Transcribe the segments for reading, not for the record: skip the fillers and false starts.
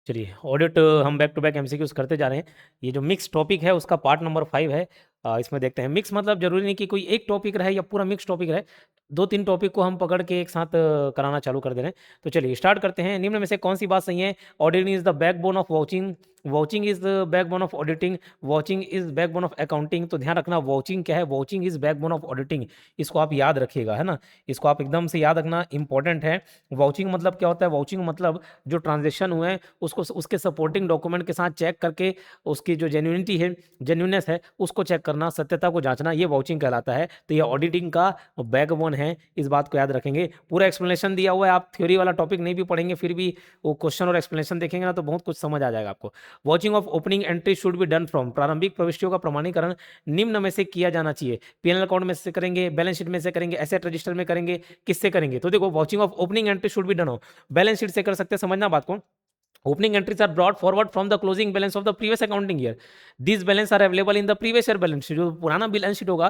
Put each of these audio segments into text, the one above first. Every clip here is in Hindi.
चलिए ऑडिट हम बैक टू बैक एमसीक्यूज करते जा रहे हैं। ये जो मिक्स टॉपिक है उसका पार्ट नंबर 5 है। इसमें देखते हैं। मिक्स मतलब जरूरी नहीं कि कोई एक टॉपिक रहे या पूरा मिक्स टॉपिक रहे, 2-3 टॉपिक को हम पकड़ के एक साथ कराना चालू कर दे रहे हैं। तो चलिए स्टार्ट करते हैं। निम्न में से कौन सी बात सही है? Auditing is the backbone of watching, watching is the backbone of auditing, watching is backbone of accounting. तो ध्यान रखना वाचिंग क्या है, watching is backbone of auditing. इसको आप याद रखिएगा, है ना। इसको आप एकदम से याद रखना, इंपॉर्टेंट है। वाचिंग मतलब क्या होता है? वाचिंग मतलब जो ट्रांजेक्शन हुए हैं उसको उसके सपोर्टिंग डॉक्यूमेंट के साथ चेक करके उसकी जो जेन्युइनिटी है, जेन्युइननेस है, उसको चेक करना, सत्यता को जांचना, ये वाउचिंग कहलाता है। तो ये ऑडिटिंग का बैकबोन है, इस बात को याद रखेंगे। पूरा एक्सप्लेनेशन दिया हुआ है, आप थ्योरी वाला टॉपिक नहीं भी पढ़ेंगे फिर भी वो क्वेश्चन और एक्सप्लेनेशन देखेंगे ना तो बहुत कुछ समझ आ जाएगा आपको। Watching of opening entry should be done from, प्रारंभिक प्रविष्टियों का प्रमाणीकरण निम्न में से किया जाना चाहिए। पीएनएल अकाउंट में से करेंगे, बैलेंस शीट में से करेंगे, एसेट रजिस्टर में करेंगे, किससे करेंगे? तो देखो watching of opening entry should be done हो, बैलेंस शीट से कर सकते हैं, समझना बात को। Opening entries are brought forward from the closing balance of the previous accounting year. These balance are available in the previous year balance sheet. जो पुराना बैलेंस शीट होगा,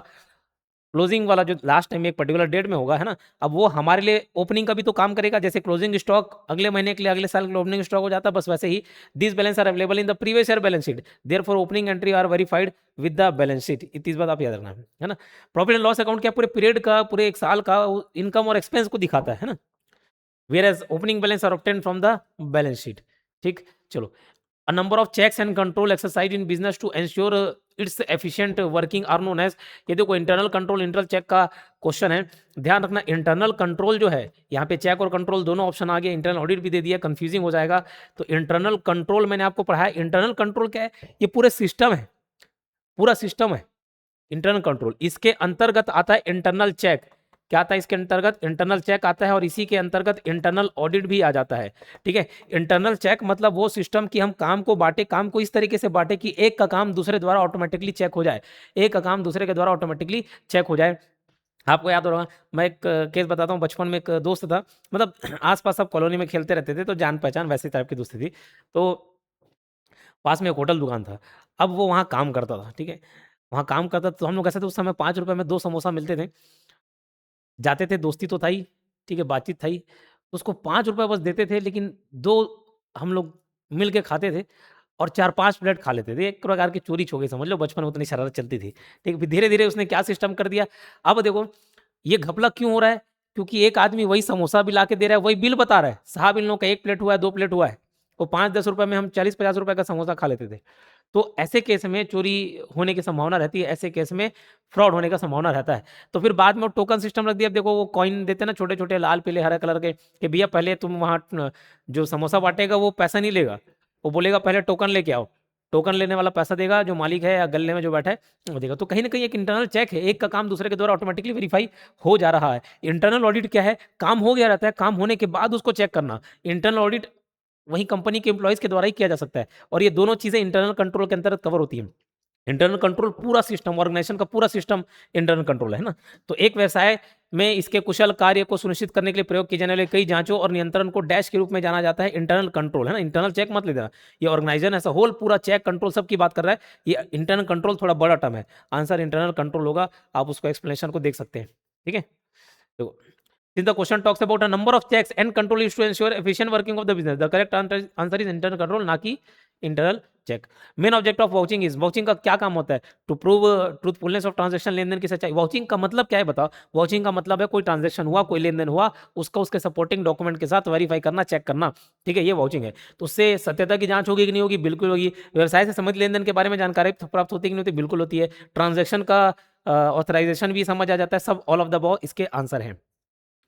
क्लोजिंग वाला जो लास्ट टाइम एक पर्टिकुलर डेट में होगा, है ना। अब वो हमारे लिए ओपनिंग का भी तो काम करेगा। जैसे क्लोजिंग स्टॉक अगले महीने के लिए, अगले साल के लिए ओपनिंग स्टॉक हो जाता है, बस वैसे ही this balance are available in the previous year balance sheet, therefore opening entry are verified with the balance sheet. इतनी बात आप याद रखना, है ना। प्रॉफिट एंड लॉस अकाउंट क्या पूरे पीरियड का, पूरे एक साल का इनकम और एक्सपेंस को दिखाता है ना। whereas opening balance are obtained from the balance sheet। ठीक, चलो। A number of checks and control exercise in business to ensure its efficient working are known as। ये देखो इंटरनल कंट्रोल इंटरनल चेक का क्वेश्चन है, ध्यान रखना। इंटरनल कंट्रोल जो है, यहाँ पे चेक और कंट्रोल दोनों ऑप्शन आ गए, इंटरनल ऑडिट भी दे दिया, कंफ्यूजिंग हो जाएगा। तो इंटरनल कंट्रोल मैंने आपको पढ़ाया। इंटरनल कंट्रोल क्या है? ये पूरे सिस्टम है, पूरा सिस्टम है इंटरनल कंट्रोल। इसके अंतर्गत आता है इंटरनल चेक। क्या आता है इसके अंतर्गत? इंटरनल चेक आता है, और इसी के अंतर्गत इंटरनल ऑडिट भी आ जाता है। ठीक है। इंटरनल चेक मतलब वो सिस्टम की हम काम को बांटे, काम को इस तरीके से बांटे कि एक का काम दूसरे द्वारा ऑटोमेटिकली चेक हो जाए, एक का काम दूसरे के द्वारा ऑटोमेटिकली चेक हो जाए। आपको याद होगा, मैं एक केस बताता हूँ। बचपन में एक दोस्त था, मतलब आसपास सब कॉलोनी में खेलते रहते थे, तो जान पहचान वैसे टाइप की दोस्ती थी। तो पास में एक होटल दुकान था, अब वो वहाँ काम करता था। ठीक है, वहाँ काम करता तो हम लोग कैसे थे, उस समय 5 रुपए में 2 समोसा मिलते थे। जाते थे, दोस्ती तो था ही, ठीक है, बातचीत था ही। उसको 5 रुपए बस देते थे, लेकिन 2 हम लोग मिल के खाते थे और 4-5 प्लेट खा लेते थे। एक प्रकार की चोरी छो गई, समझ लो। बचपन में उतनी शरारत चलती थी। ठीक, फिर धीरे-धीरे उसने क्या सिस्टम कर दिया। अब देखो ये घपला क्यों हो रहा है? क्योंकि एक आदमी वही समोसा भी लाके दे रहा है, वही बिल बता रहा है, साहब इन लोगों का 1 प्लेट हुआ है, 2 प्लेट हुआ है। वो 5-10 रुपए में हम 40-50 रुपए का समोसा खा लेते थे। तो ऐसे केस में चोरी होने की संभावना रहती है, ऐसे केस में फ्रॉड होने का संभावना रहता है। तो फिर बाद में वो टोकन सिस्टम रख दिया। अब देखो वो कॉइन देते हैं ना, छोटे-छोटे लाल, पीले, हरे कलर के, कि भैया पहले तुम वहाँ जो समोसा बाँटेगा वो पैसा नहीं लेगा। वो बोलेगा पहले टोकन लेके आओ। टोकन लेने वाला पैसा देगा, जो मालिक है या गल्ले में जो बैठा है वो देगा। तो कहीं न कहीं एक इंटरनल चेक है, एक का काम दूसरे के द्वारा ऑटोमेटिकली वेरीफाई हो जा रहा है। इंटरनल ऑडिट क्या है? काम हो गया रहता है, काम होने के बाद उसको चेक करना। इंटरनल ऑडिट वही कंपनी के एम्प्लॉइज़ के द्वारा ही किया जा सकता है, और ये दोनों चीज़ें इंटरनल कंट्रोल के अंतर्गत कवर होती हैं। इंटरनल कंट्रोल पूरा सिस्टम, ऑर्गेनाइजेशन का पूरा सिस्टम इंटरनल कंट्रोल है ना। तो एक व्यवसाय में इसके कुशल कार्य को सुनिश्चित करने के लिए प्रयोग किए जाने वाले कई जांचों और नियंत्रण को डैश के रूप में जाना जाता है इंटरनल कंट्रोल, है ना। इंटरनल चेक मत ले देना, ये ऑर्गेनाइजेशन एज अ होल पूरा चेक कंट्रोल सब की बात कर रहा है। ये इंटरनल कंट्रोल थोड़ा बड़ा टर्म है, आंसर इंटरनल कंट्रोल होगा। आप उसको एक्सप्लेनेशन को देख सकते हैं, ठीक है। तो since the question talks about a number of checks and control is to ensure efficient working of the business, the correct answer is internal control, ना कि internal check. Main object of vouching is, vouching का क्या काम होता है? To prove truthfulness of transaction, लेन देन की सच्चाई। वाउचिंग का मतलब क्या है बताओ? वाउचिंग का मतलब है कोई ट्रांजेक्शन हुआ, कोई लेन देन हुआ, उसका उसके सपोर्टिंग डॉक्यूमेंट के साथ वेरीफाई करना, चेक करना, ठीक है, ये वाउचिंग है। तो उससे सत्यता की जांच होगी कि नहीं होगी? बिल्कुल होगी। व्यवसाय से संबंधित लेन देन के बारे में जानकारी प्राप्त होती है कि नहीं होती? बिल्कुल होती है। ट्रांजेक्शन का ऑथराइजेशन भी समझ आ जाता है। सब ऑल ऑफ द अबव इसके आंसर हैं,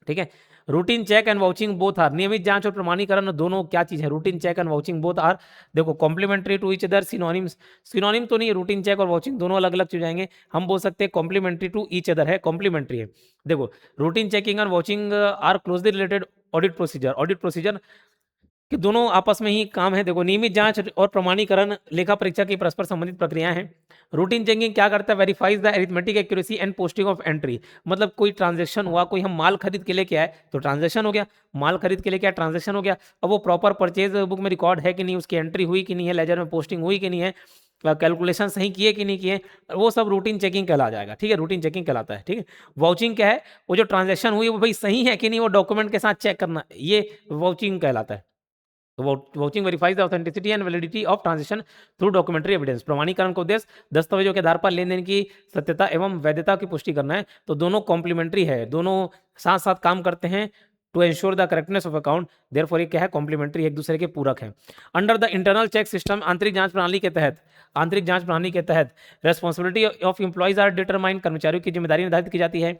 ठीक है। Routine check and vouching both are, नियमित जांच और प्रमाणीकरण दोनों क्या चीज है? Routine check and vouching both are, देखो complementary to each other, synonyms. Synonym तो नहीं, रूटीन चेक और वाउचिंग दोनों अलग अलग चीज जाएंगे। हम बोल सकते हैं कॉम्प्लीमेंट्री टू ईच अदर है, कॉम्प्लीमेंट्री है। देखो रूटीन चेकिंग और vouching are closely related audit procedure, audit procedure कि दोनों आपस में ही काम है। देखो नियमित जांच और प्रमाणीकरण लेखा परीक्षा की परस्पर संबंधित प्रक्रियाएं हैं। रूटीन चेकिंग क्या करता है? Verifies the arithmetic accuracy and posting of entry. मतलब कोई ट्रांजैक्शन हुआ, कोई हम माल खरीद के लेके आए तो ट्रांजैक्शन हो गया, माल खरीद के लेके आए ट्रांजैक्शन हो गया। अब वो प्रॉपर परचेज बुक में रिकॉर्ड है कि नहीं, उसकी एंट्री हुई कि नहीं है, लेजर में पोस्टिंग हुई कि नहीं है, कैलकुलेशन सही किए कि नहीं किए, वो सब रूटीन चेकिंग कहला जाएगा, ठीक है। रूटीन चेकिंग कहलाता है, ठीक है। वाउचिंग क्या है? वो जो ट्रांजैक्शन हुई वो भाई सही है कि नहीं, वो डॉक्यूमेंट के साथ चेक करना, ये वाउचिंग कहलाता है। तो vouching verifies the authenticity and validity of transaction through documentary evidence. प्रमाणीकरण का उद्देश्य दस्तावेजों के आधार पर लेन देन की सत्यता एवं वैधता की पुष्टि करना है। तो दोनों कॉम्प्लीमेंट्री है, दोनों साथ साथ काम करते हैं to ensure the correctness of account. Therefore ये क्या है, कॉम्प्लीमेंट्री, एक दूसरे के पूरक है। Under the internal check system, आंतरिक जांच प्रणाली के तहत responsibility of employees are determined, कर्मचारियों की जिम्मेदारी निर्धारित की जाती है।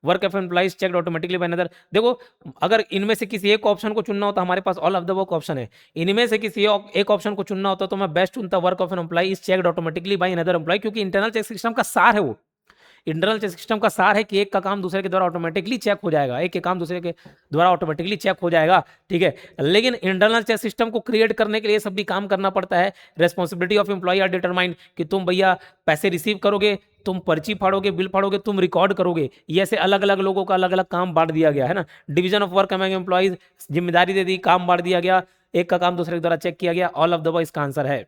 Work of employees check automatically by another. देखो अगर इनमें से किसी एक ऑप्शन को चुनना होता, हमारे पास all of the work option है, इनमें से किसी एक ऑप्शन को चुनना होता तो मैं बेस्ट चुनता work of an employee is checked automatically by another employee, क्योंकि इंटरनल चेक सिस्टम का सार है वो। इंटरनल चेक सिस्टम का सार है कि एक का काम दूसरे के द्वारा ऑटोमेटिकली चेक हो जाएगा, एक के काम दूसरे के द्वारा ऑटोमेटिकली चेक हो जाएगा, ठीक है। लेकिन इंटरनल चेक सिस्टम को क्रिएट करने के लिए सब भी काम करना पड़ता है। Responsibility of employee are determined, कि तुम भैया पैसे रिसीव करोगे, तुम पर्ची फाड़ोगे, बिल फाड़ोगे, तुम रिकॉर्ड करोगे, ये ऐसे अलग अलग लोगों का अलग अलग काम बांट दिया गया है ना। Division of work among employees, जिम्मेदारी दे दी, काम बांट दिया गया, एक का काम दूसरे के द्वारा चेक किया गया। ऑल ऑफ द अबव इसका आंसर है।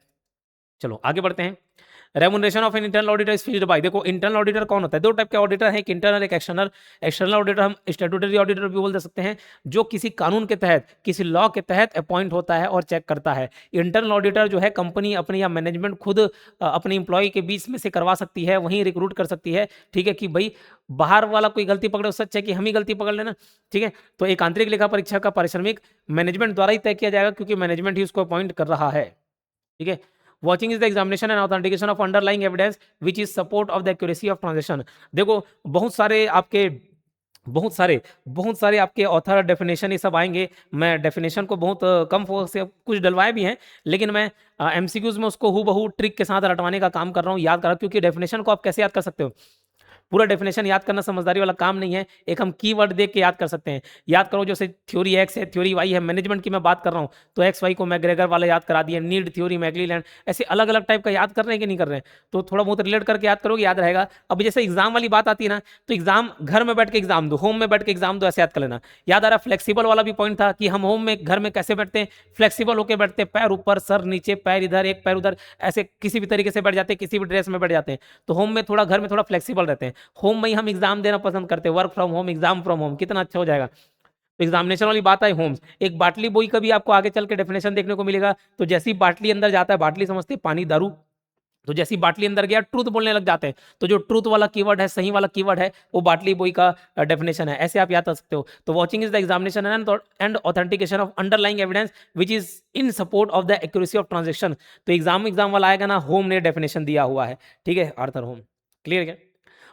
चलो आगे बढ़ते हैं। Remuneration of an internal auditor is fixed by, देखो इंटरनल ऑडिटर कौन होता है, दो टाइप के ऑडिटर हैं, एक इंटरनल एक एक्सटर्नल। एक्सटर्नल ऑडिटर हम स्टैट्यूटरी ऑडिटर भी बोल दे सकते हैं, जो किसी कानून के तहत, किसी लॉ के तहत अपॉइंट होता है और चेक करता है। इंटरनल ऑडिटर जो है कंपनी अपनी या मैनेजमेंट खुद अपने इंप्लॉय के बीच में से करवा सकती है, वहीं रिक्रूट कर सकती है, ठीक है, कि भाई बाहर वाला कोई गलती पकड़े उससे अच्छा है कि हम ही गलती पकड़ लेना, ठीक है। तो एक आंतरिक लेखा परीक्षा का पारिश्रमिक मैनेजमेंट द्वारा ही तय किया जाएगा, क्योंकि मैनेजमेंट ही उसको अपॉइंट कर रहा है, ठीक है। Watching is the examination and authentication of underlying evidence which is support of the accuracy of transaction। देखो बहुत सारे आपके ऑथर डेफिनेशन ये सब आएंगे। मैं डेफिनेशन को बहुत कम फोकस से कुछ डलवाए भी हैं, लेकिन मैं एमसीक्यूज में उसको हूबहू ट्रिक के साथ रटवाने का काम कर रहा हूँ, याद कर रहा हूँ, क्योंकि डेफिनेशन को आप कैसे याद कर सकते हो, पूरा डेफिनेशन याद करना समझदारी वाला काम नहीं है, एक हम कीवर्ड देख के याद कर सकते हैं। याद करो जैसे थ्योरी एक्स है, थ्योरी वाई है, मैनेजमेंट की मैं बात कर रहा हूँ तो एक्स वाई को मैग्रेगर वाला याद करा दिया, नीड थ्योरी, मैगलीलैंड, ऐसे अलग अलग टाइप का याद कर रहे हैं कि नहीं कर रहे हैं, तो थोड़ा बहुत रिलेट करके याद करोगे, याद रहेगा। अब जैसे एग्जाम वाली बात आती है ना, तो एग्जाम घर में बैठ के एग्जाम दो, होम में बैठ के एग्जाम दो, ऐसे याद कर लेना। याद आ रहा फ्लेक्सिबल वाला भी पॉइंट था कि हम होम में घर में कैसे बैठते हैं, फ्लेक्सिबल होकर बैठते हैं, पैर ऊपर सर नीचे, पैर इधर एक पैर उधर, ऐसे किसी भी तरीके से बैठ जाते हैं, किसी भी ड्रेस में बैठ जाते हैं। तो होम में थोड़ा, घर में थोड़ा फ्लेक्सिबल रहते हैं, होम में ही हम एग्जाम देना पसंद करते हैं, work from home, exam from home, कितना अच्छा हो जाएगा। तो एग्जामिनेशन वाली बात आई होम्स। एक बाटली बोई का भी आपको आगे चल के डेफिनेशन देखने को मिलेगा। तो जैसी बाटली अंदर जाता है, बाटली समझते हैं पानी दारू, तो जैसी बाटली अंदर गया ट्रूथ बोलने लग जाते हैं, तो जो ट्रूथ वाला कीवर्ड है, सही वाला कीवर्ड है, वो बाटली बोई का डेफिनेशन है, ऐसे आप याद कर सकते हो। तो watching is the examination and authentication of underlying evidence which is in support of the accuracy of transaction. तो एग्जाम वाला आएगा ना, होम ने डेफिनेशन दिया हुआ है, ठीक है, आर्थर होम, क्लियर क्या।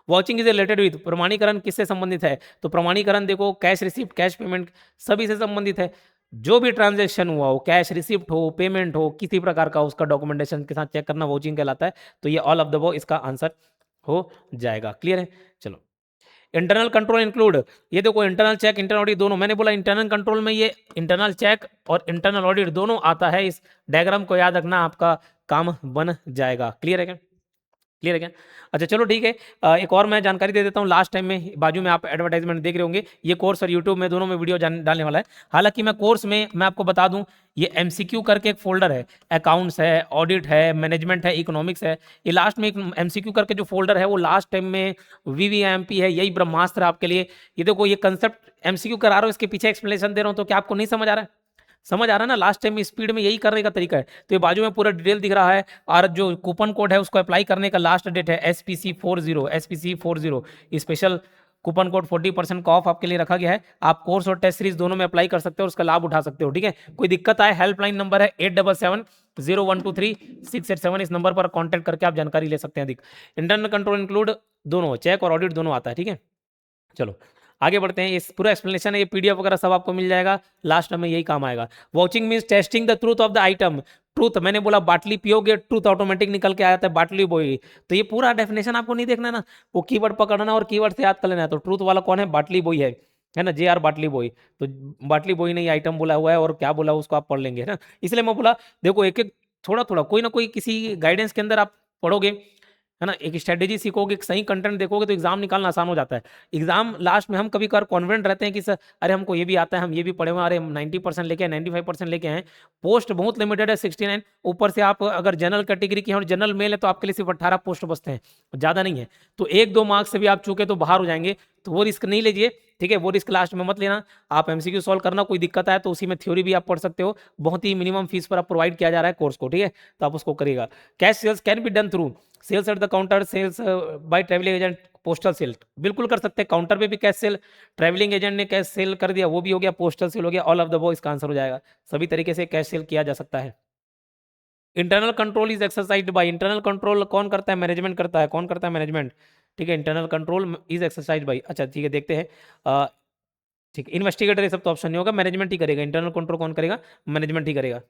वॉचिंग इज रिलेटेड विद, प्रमाणीकरण किससे संबंधित है, तो प्रमाणीकरण देखो कैश रिसिप्ट, कैश पेमेंट सभी से संबंधित है। जो भी ट्रांजैक्शन हुआ हो, कैश रिसिप्ट हो, पेमेंट हो, किसी प्रकार का, उसका डॉक्यूमेंटेशन के साथ चेक करना वॉचिंग कहलाता है। तो ये ऑल ऑफ द अबव इसका आंसर हो जाएगा, क्लियर है। चलो इंटरनल कंट्रोल इंक्लूड, ये देखो इंटरनल चेक, इंटरनल ऑडिट दोनों, मैंने बोला इंटरनल कंट्रोल में ये इंटरनल चेक और इंटरनल ऑडिट दोनों आता है। इस डायग्राम को याद रखना, आपका काम बन जाएगा, क्लियर है क्या, क्लियर है क्या। अच्छा चलो ठीक है, एक और मैं जानकारी दे देता हूँ लास्ट टाइम में, बाजू में आप एडवर्टाइजमेंट देख रहे होंगे, ये कोर्स और यूट्यूब में दोनों में वीडियो डालने वाला है। हालांकि मैं कोर्स में मैं आपको बता दूं, ये एमसीक्यू करके एक फोल्डर है, अकाउंट्स है, ऑडिट है, मैनेजमेंट है, इकोनॉमिक्स है, ये लास्ट में एक एमसीक्यू करके जो फोल्डर है वो लास्ट टाइम में वीवीएमपी है, यही ब्रह्मास्त्र आपके लिए। ये देखो ये कंसेप्ट एमसीक्यू करा रहा हूँ, इसके पीछे एक्सप्लेनेशन दे रहा हूँ, तो क्या आपको नहीं समझ आ रहा है, समझ आ रहा है ना, लास्ट टाइम में स्पीड में यही करने का तरीका है। तो ये बाजू में पूरा डिटेल दिख रहा है, और जो कूपन कोड है उसको अप्लाई करने का लास्ट डेट है SPC40 स्पेशल कूपन कोड 40% का ऑफ आपके लिए रखा गया है। आप कोर्स और टेस्ट सीरीज दोनों में अप्लाई कर सकते हो, उसका लाभ उठा सकते हो, ठीक है। कोई दिक्कत आए, हेल्पलाइन नंबर है 8770123687, इस नंबर पर कॉन्टैक्ट करके आप जानकारी ले सकते हैं अधिक। इंटरनल कंट्रोल इंक्लूड दोनों, चेक और ऑडिट दोनों आता है, ठीक है। चलो आगे बढ़ते हैं, इस पूरा एक्सप्लेनेशन है, ये पीडीएफ वगैरह सब आपको मिल जाएगा, लास्ट में यही काम आएगा। Watching means testing the truth of the item. Truth मैंने बोला बाटली पियोगे, ट्रूथ ऑटोमेटिक निकल के आ जाता है, बाटली बोएगी, तो ये पूरा डेफिनेशन आपको नहीं देखना ना, वो कीवर्ड पकड़ना और कीवर्ड से याद कर लेना है। तो ट्रूथ वाला कौन है, बाटली बोई है ना, JR बाटली बोई, तो बाटली बोई ने आइटम बोला हुआ है, और क्या बोला उसको आप पढ़ लेंगे, है ना। इसलिए मैं बोला देखो एक एक थोड़ा थोड़ा कोई ना कोई किसी गाइडेंस के अंदर आप पढ़ोगे, है ना, एक स्ट्रेटेजी सीखोगे, एक सही कंटेंट देखोगे, तो एग्जाम निकालना आसान हो जाता है। एग्जाम लास्ट में हम कभी कभार कॉन्फिडेंट रहते हैं कि सर अरे हमको ये भी आता है, हम ये भी पढ़े हुए, अरे 90% लेके 95% लेके आए, पोस्ट बहुत लिमिटेड है 69, ऊपर से आप अगर जनरल कैटेगरी की और जनरल मेल है तो आपके लिए सिर्फ 18 पोस्ट बचते हैं, ज़्यादा नहीं है। तो 1-2 मार्क्स से भी आप चूके तो बाहर हो जाएंगे, तो वो रिस्क नहीं लीजिए, ठीक है, वो रिस्क लास्ट में मत लेना, आप एमसीक्यू सॉल्व करना, कोई दिक्कत आए तो उसी में थ्योरी भी आप पढ़ सकते हो, बहुत ही मिनिमम फीस पर आप प्रोवाइड किया जा रहा है कोर्स को, ठीक है, तो आप उसको करिएगा। Cash sales can be done through sales at the counter, sales by travelling agent, postal sale, बिल्कुल कर सकते हैं, काउंटर पे भी कैश सेल, ट्रैवलिंग एजेंट ने कैश सेल कर दिया वो भी हो गया, पोस्टल सेल हो गया, ऑल ऑफ द अबव इसका आंसर हो जाएगा, सभी तरीके से कैश सेल किया जा सकता है। Internal control is exercised by, internal control कौन करता है, मैनेजमेंट करता है, कौन करता है, मैनेजमेंट, ठीक है, internal control is exercised by, अच्छा ठीक है, देखते हैं, ठीक है, इन्वेस्टिगेटर ये सब तो ऑप्शन नहीं होगा, मैनेजमेंट ही करेगा, इंटरनल कंट्रोल कौन करेगा, मैनेजमेंट ही करेगा।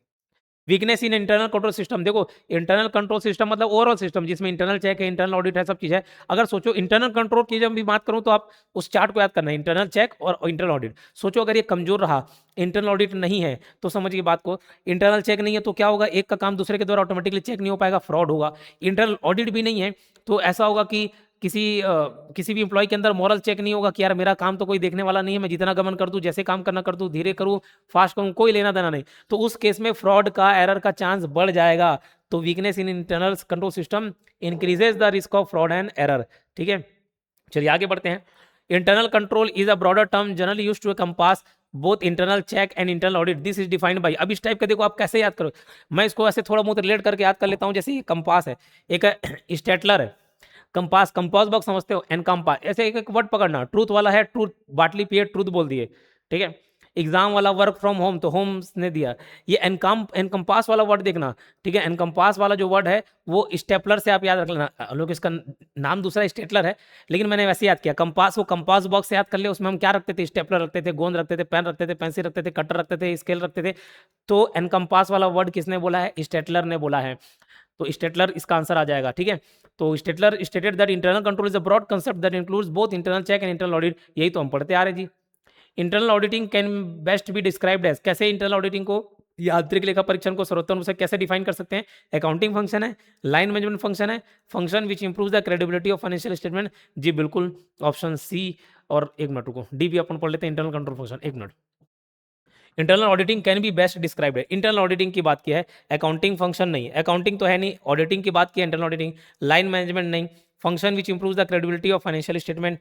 Weakness in internal control system, देखो इंटरनल कंट्रोल सिस्टम मतलब ओवरऑल सिस्टम जिसमें इंटरनल चेक है, इंटरनल ऑडिट है, सब चीज है। अगर सोचो इंटरनल कंट्रोल की जब भी बात करूं तो आप उस चार्ट को याद करना है, इंटरनल चेक और इंटरनल ऑडिट। सोचो अगर ये कमजोर रहा, इंटरनल ऑडिट नहीं है, तो समझिए बात को, इंटरनल चेक नहीं है तो क्या होगा, एक का काम दूसरे के द्वारा ऑटोमेटिकली चेक नहीं हो पाएगा, फ्रॉड होगा। इंटरनल ऑडिट भी नहीं है तो ऐसा होगा कि किसी भी एम्प्लॉय के अंदर मॉरल चेक नहीं होगा कि यार मेरा काम तो कोई देखने वाला नहीं है, मैं जितना गमन कर दूं, जैसे काम करना कर दूं, धीरे करूं, फास्ट करूं, कोई लेना देना नहीं, तो उस केस में फ्रॉड का, एरर का चांस बढ़ जाएगा। तो weakness in internal control system increases the risk of fraud and error, ठीक है। चलिए आगे बढ़ते हैं। Internal control is a broader term generally used to compass both internal check and internal audit, this is defined by, अब इस टाइप का देखो आप कैसे याद करो, मैं इसको ऐसे थोड़ा बहुत रिलेट करके याद कर लेता हूं, जैसे ये कंपास है, एक स्टेटलर है, कंपास, कंपास बॉक्स समझते हो, एनकम्पा, ऐसे एक एक वर्ड पकड़ना, ट्रूथ वाला है, ट्रूथ, बाटली पिए ट्रूथ बोल दिए, ठीक है। एग्जाम वाला वर्क फ्रॉम होम, तो होम ने दिया, ये एनकम्पास वाला वर्ड देखना, ठीक है, एनकम्पास वाला जो वर्ड है वो स्टेपलर से आप याद रख लेना, लोग इसका नाम दूसरा स्टेटलर है, लेकिन मैंने वैसे याद किया, कंपास वो कंपास बॉक्स से याद कर ले, उसमें हम क्या रखते थे, स्टेपलर रखते थे, गोंद रखते थे, पेन रखते थे, पेंसिल रखते थे, कटर रखते थे, स्केल रखते थे। तो एनकम्पास वाला वर्ड किसने बोला है, स्टेटलर ने बोला है, तो स्टेटलर इसका आंसर आ जाएगा, ठीक है। तो Stettler stated that internal control is a broad concept that includes both internal check and internal audit, यही तो हम पढ़ते आ रहे जी। Internal auditing can best be described as, कैसे इंटरनल ऑडिटिंग को या आंतरिक लेखा परीक्षण को सर्वोत्तम रूप से कैसे डिफाइन कर सकते हैं, अकाउंटिंग फंक्शन है, लाइन मैनेजमेंट फंक्शन है, function which improve the credibility of financial statement, जी बिल्कुल ऑप्शन सी, और एक मिनट रुको, डी भी अपन पढ़ लेते हैं, इंटरनल कंट्रोल फंक्शन, एक minute. Internal auditing can be best described है, इंटरनल ऑडिटिंग की बात की है, अकाउंटिंग फंक्शन नहीं, अकाउंटिंग तो है नहीं, ऑडिटिंग की बात की है, इंटरनल ऑडिटिंग, लाइन मैनेजमेंट नहीं, function which improve the credibility of financial statement,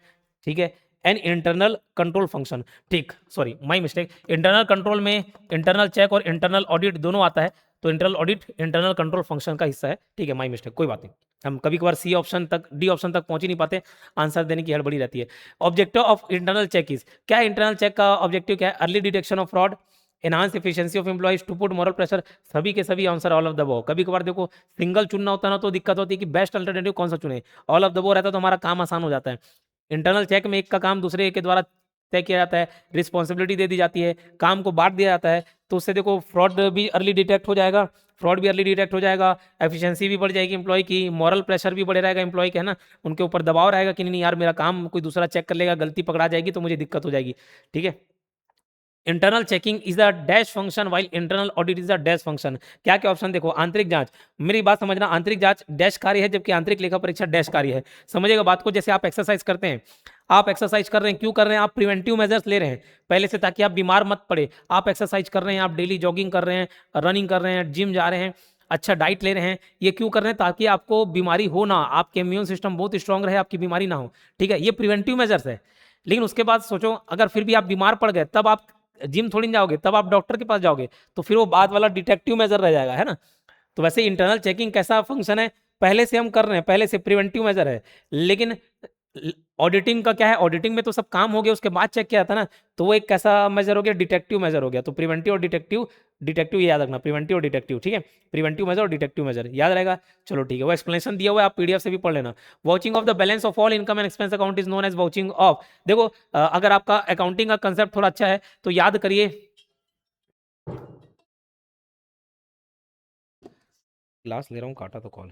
ठीक है, एंड इंटरनल कंट्रोल फंक्शन, ठीक, sorry my mistake, internal control में इंटरनल चेक और इंटरनल ऑडिट दोनों आता है, तो internal audit internal control function का हिस्सा है, ठीक है, माय मिस्टेक, कोई बात नहीं, हम कभी कभार सी ऑप्शन तक, डी ऑप्शन तक पहुंच ही नहीं पाते, आंसर देने की हड़बड़ी रहती है। Objective of internal check is, क्या इंटरनल चेक का ऑब्जेक्टिव क्या है, early detection of fraud, enhance efficiency of employees, to put moral pressure, सभी के सभी answer all of the above. कभी कभार देखो सिंगल चुनना होता है ना तो दिक्कत होती है कि बेस्ट अल्टरनेटिव कौन सा चुने, ऑल ऑफ द अबव रहता है तो हमारा काम आसान हो जाता है। इंटरनल चेक में एक का काम दूसरे के द्वारा तय किया जाता है, रिस्पॉन्सिबिलिटी दे दी जाती है, काम को बांट दिया जाता है, तो उससे देखो फ्रॉड भी अर्ली डिटेक्ट हो जाएगा, फ्रॉड भी अर्ली डिटेक्ट हो जाएगा, एफिशिएंसी भी बढ़ जाएगी एम्प्लॉय की, मॉरल प्रेशर भी बढ़े रहेगा एम्प्लॉय के, है ना, उनके ऊपर दबाव रहेगा कि नहीं यार मेरा काम कोई दूसरा चेक कर लेगा, गलती पकड़ा जाएगी तो मुझे दिक्कत हो जाएगी, ठीक है। Internal checking is a dash function while internal audit is a dash function, क्या क्या ऑप्शन देखो, आंतरिक जांच, मेरी बात समझना, आंतरिक जांच डैश कार्य है जबकि आंतरिक लेखा परीक्षा डैश कार्य है, समझिएगा बात को, जैसे आप एक्सरसाइज करते हैं, आप एक्सरसाइज कर रहे हैं, क्यों कर रहे हैं, आप प्रिवेंटिव मेजर्स ले रहे हैं पहले से ताकि आप बीमार मत पड़े, आप एक्सरसाइज कर रहे हैं, आप डेली जॉगिंग कर रहे हैं, रनिंग कर रहे हैं, जिम जा रहे हैं, अच्छा डाइट ले रहे हैं, ये क्यों कर रहे हैं, ताकि आपको बीमारी हो ना, आपके इम्यून सिस्टम बहुत स्ट्रांग रहे, आपकी बीमारी ना हो, ठीक है, ये प्रिवेंटिव मेजर्स है। लेकिन उसके बाद सोचो अगर फिर भी आप बीमार पड़ गए, तब आप जिम थोड़ी ना जाओगे, तब आप डॉक्टर के पास जाओगे, तो फिर वो बाद वाला डिटेक्टिव मेजर रह जाएगा, है ना। तो वैसे इंटरनल चेकिंग कैसा फंक्शन है, पहले से हम कर रहे हैं, पहले से प्रिवेंटिव मेजर है, लेकिन ऑडिटिंग का क्या है, ऑडिटिंग में तो सब काम हो गया उसके बाद चेक किया था ना, तो वो एक कैसा मेजर हो गया, डिटेक्टिव मेजर हो गया, तो प्रिवेंटिव और डिटेक्टिव, डिटेक्टिव याद रखना, प्रिवेंटिव और डिटेक्टिव, ठीक है, प्रिवेंटिव मेजर और डिटेक्टिव मेजर याद रहेगा। चलो ठीक है, वो एक्सप्लेनेशन दिया हुआ है, आप पीडीएफ से भी पढ़ लेना। Vouching of the balance of all income and expense account is known as vouching of, देखो अगर आपका अकाउंटिंग का कंसेप्ट थोड़ा अच्छा है तो याद करिए, क्लास ले रहा हूँ, काटा तो कॉल,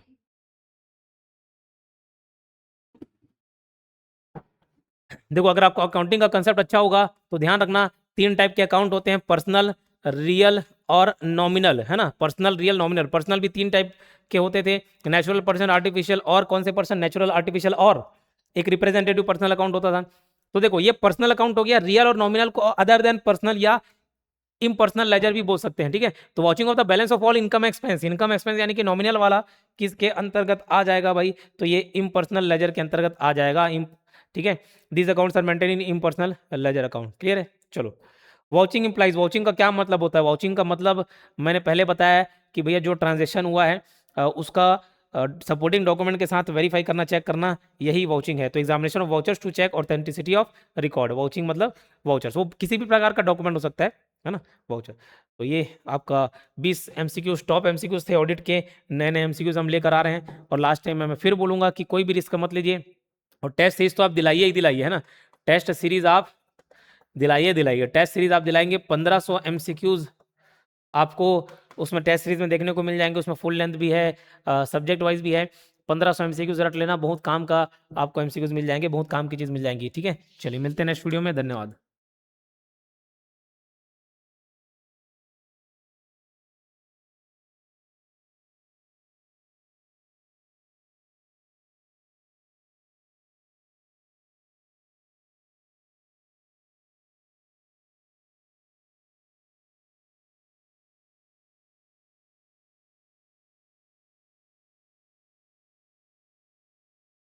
देखो अगर आपको अकाउंटिंग का कंसेप्ट अच्छा होगा तो ध्यान रखना, तीन टाइप के अकाउंट होते हैं, पर्सनल, रियल और नॉमिनल, है ना, पर्सनल, रियल, नॉमिनल, पर्सनल भी तीन टाइप के होते थे, नेचुरल पर्सन, आर्टिफिशियल, और कौन से पर्सन, नेचुरल, आर्टिफिशियल, और एक रिप्रेजेंटेटिव पर्सनल अकाउंट होता था। तो देखो ये पर्सनल अकाउंट हो गया, रियल और नॉमिनल को अदर देन पर्सनल या इम्पर्सनल लेजर भी बोल सकते हैं, ठीक है। तो watching of the balance of all income expense, income expense यानी कि नॉमिनल वाला किसके अंतर्गत आ जाएगा भाई, तो ये इम्पर्सनल लेजर के अंतर्गत आ जाएगा, ठीक है। These accounts are maintain in impersonal ledger account. Clear है? चलो, वाउचिंग इंप्लाइज, वाउचिंग का क्या मतलब होता है? वाउचिंग का मतलब मैंने पहले बताया कि भैया जो ट्रांजेक्शन हुआ है उसका सपोर्टिंग डॉक्यूमेंट के साथ वेरीफाई करना, चेक करना, यही वाउचिंग है। तो examination of vouchers to check authenticity of record. Vouching मतलब वाउचर्स, वो किसी भी प्रकार का डॉक्यूमेंट हो सकता है ना, वाउचर। तो ये आपका 20 एमसीक्यूज, टॉप एमसीक्यूज थे ऑडिट के, नए नए एमसीक्यूज हम लेकर आ रहे हैं। और लास्ट टाइम मैं फिर बोलूंगा कि कोई भी रिस्क मत लीजिए, और टेस्ट सीरीज तो आप दिलाइए ही दिलाइए, है ना। टेस्ट सीरीज आप दिलाइए, टेस्ट सीरीज आप दिलाएंगे। 1500 एमसीक्यूज आपको उसमें टेस्ट सीरीज में देखने को मिल जाएंगे। उसमें फुल लेंथ भी है, सब्जेक्ट वाइज भी है। 1500 एमसीक्यूज रट लेना, बहुत काम का आपको एमसीक्यूज मिल जाएंगे, बहुत काम की चीज मिल जाएंगी। ठीक है, चलिए मिलते हैं नेक्स्ट वीडियो में, धन्यवाद।